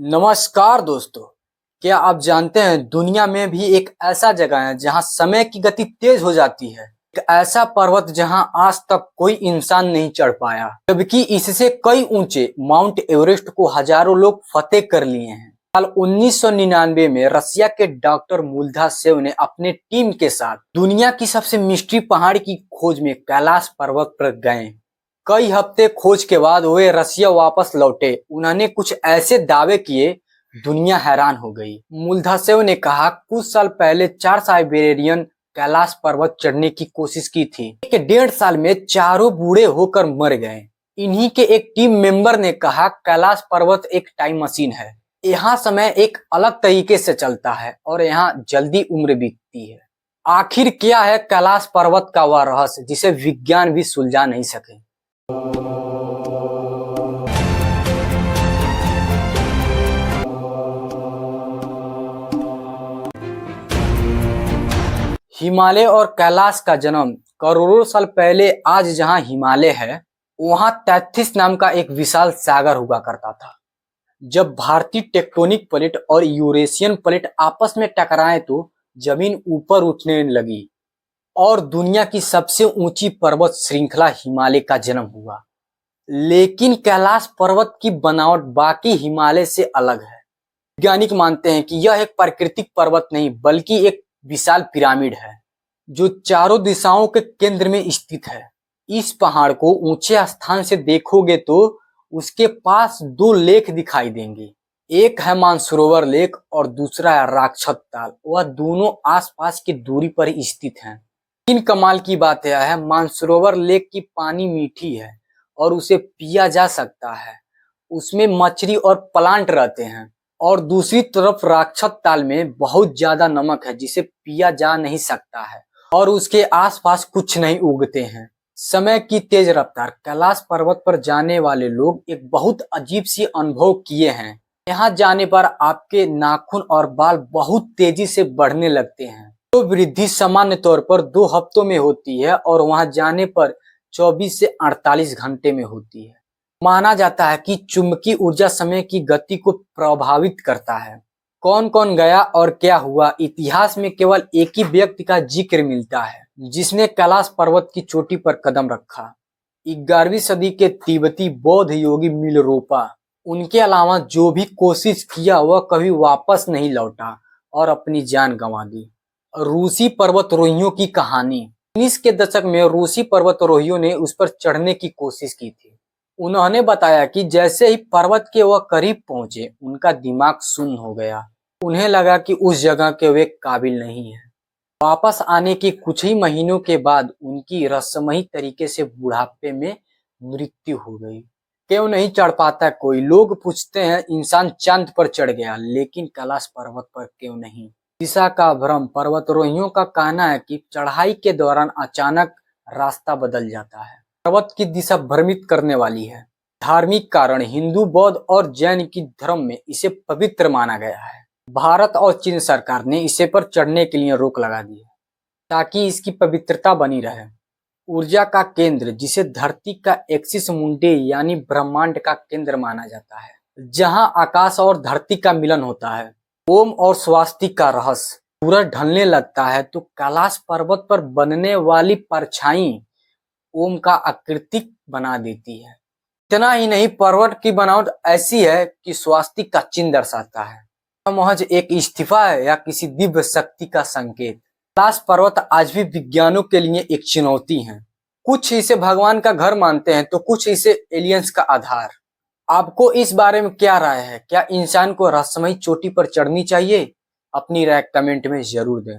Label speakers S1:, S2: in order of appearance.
S1: नमस्कार दोस्तों। क्या आप जानते हैं दुनिया में भी एक ऐसा जगह है जहां समय की गति तेज हो जाती है। एक ऐसा पर्वत जहां आज तक कोई इंसान नहीं चढ़ पाया, जबकि इससे कई ऊंचे माउंट एवरेस्ट को हजारों लोग फतेह कर लिए हैं। साल 1999 में रसिया के डॉक्टर मुल्दासेव ने अपने टीम के साथ दुनिया की सबसे मिस्ट्री पहाड़ की खोज में कैलाश पर्वत पर गए। कई हफ्ते खोज के बाद वे रसिया वापस लौटे। उन्होंने कुछ ऐसे दावे किए, दुनिया हैरान हो गई। मुल्दासेव ने कहा, कुछ साल पहले 4 साइबेरियन कैलाश पर्वत चढ़ने की कोशिश की थी। 1.5 साल में चारों बूढ़े होकर मर गए। इन्हीं के एक टीम मेंबर ने कहा, कैलाश पर्वत एक टाइम मशीन है। यहाँ समय एक अलग तरीके से चलता है और यहाँ जल्दी उम्र बीतती है। आखिर क्या है कैलाश पर्वत का वह रहस्य जिसे विज्ञान भी सुलझा नहीं सके। हिमालय और कैलाश का जन्म करोड़ों साल पहले आज जहां हिमालय है, वहां तैथिस नाम का एक विशाल सागर हुआ करता था। जब भारतीय टेक्टोनिक प्लेट और यूरेशियन प्लेट आपस में टकराए तो जमीन ऊपर उठने लगी और दुनिया की सबसे ऊंची पर्वत श्रृंखला हिमालय का जन्म हुआ। लेकिन कैलाश पर्वत की बनावट बाकी हिमालय से अलग है। वैज्ञानिक मानते हैं कि यह एक प्राकृतिक पर्वत नहीं बल्कि एक विशाल पिरामिड है जो चारों दिशाओं के केंद्र में स्थित है। इस पहाड़ को ऊंचे स्थान से देखोगे तो उसके पास 2 लेक दिखाई देंगे। एक है मानसरोवर लेक और दूसरा है राक्षस ताल। वह दोनों आसपास की दूरी पर ही स्थित हैं। इन कमाल की बात यह है, मानसरोवर लेक की पानी मीठी है और उसे पिया जा सकता है। उसमें मछली और प्लांट रहते हैं। और दूसरी तरफ राक्षस ताल में बहुत ज्यादा नमक है जिसे पिया जा नहीं सकता है और उसके आसपास कुछ नहीं उगते हैं। समय की तेज रफ्तार। कैलाश पर्वत पर जाने वाले लोग एक बहुत अजीब सी अनुभव किए हैं। यहाँ जाने पर आपके नाखून और बाल बहुत तेजी से बढ़ने लगते हैं। तो वृद्धि सामान्य तौर पर 2 हफ्तों में होती है और वहां जाने पर 24 से 48 घंटे में होती है। माना जाता है कि चुंबकीय ऊर्जा समय की गति को प्रभावित करता है। कौन कौन गया और क्या हुआ, इतिहास में केवल एक ही व्यक्ति का जिक्र मिलता है जिसने कैलाश पर्वत की चोटी पर कदम रखा। 11वीं सदी के तिब्बती बौद्ध योगी मिलरोपा। उनके अलावा जो भी कोशिश किया वह कभी वापस नहीं लौटा और अपनी जान गंवा दी। रूसी पर्वतारोहियों की कहानी। 19 के दशक में रूसी पर्वतारोहियों ने उस पर चढ़ने की कोशिश की थी। उन्होंने बताया कि जैसे ही पर्वत के वह करीब पहुंचे उनका दिमाग सुन्न हो गया। उन्हें लगा कि उस जगह के वे काबिल नहीं है। वापस आने के कुछ ही महीनों के बाद उनकी रहस्यमयी तरीके से बुढ़ापे में मृत्यु हो गई। क्यों नहीं चढ़ पाता कोई? लोग पूछते हैं, इंसान चांद पर चढ़ गया लेकिन कैलाश पर्वत पर क्यों नहीं? दिशा का भ्रम। पर्वतारोहियों का कहना है कि चढ़ाई के दौरान अचानक रास्ता बदल जाता है। पर्वत की दिशा भ्रमित करने वाली है। धार्मिक कारण। हिंदू, बौद्ध और जैन की धर्म में इसे पवित्र माना गया है। भारत और चीन सरकार ने इसे पर चढ़ने के लिए रोक लगा दी है ताकि इसकी पवित्रता बनी रहे। ऊर्जा का केंद्र, जिसे धरती का एक्सिस मुंडे यानी ब्रह्मांड का केंद्र माना जाता है, जहां आकाश और धरती का मिलन होता है। ओम और स्वास्तिक का रहस्य। सूरज ढलने लगता है तो कैलाश पर्वत पर बनने वाली परछाई ओम का आकृति बना देती है। इतना ही नहीं, पर्वत की बनावट ऐसी है कि स्वास्तिक का चिन्ह दर्शाता है। यह महज एक इस्तीफा है या किसी दिव्य शक्ति का संकेत? कैलाश पर्वत आज भी विज्ञानों के लिए एक चुनौती है। कुछ इसे भगवान का घर मानते हैं तो कुछ इसे एलियंस का आधार। आपको इस बारे में क्या राय है? क्या इंसान को रहस्यमयी चोटी पर चढ़नी चाहिए? अपनी राय कमेंट में जरूर दें।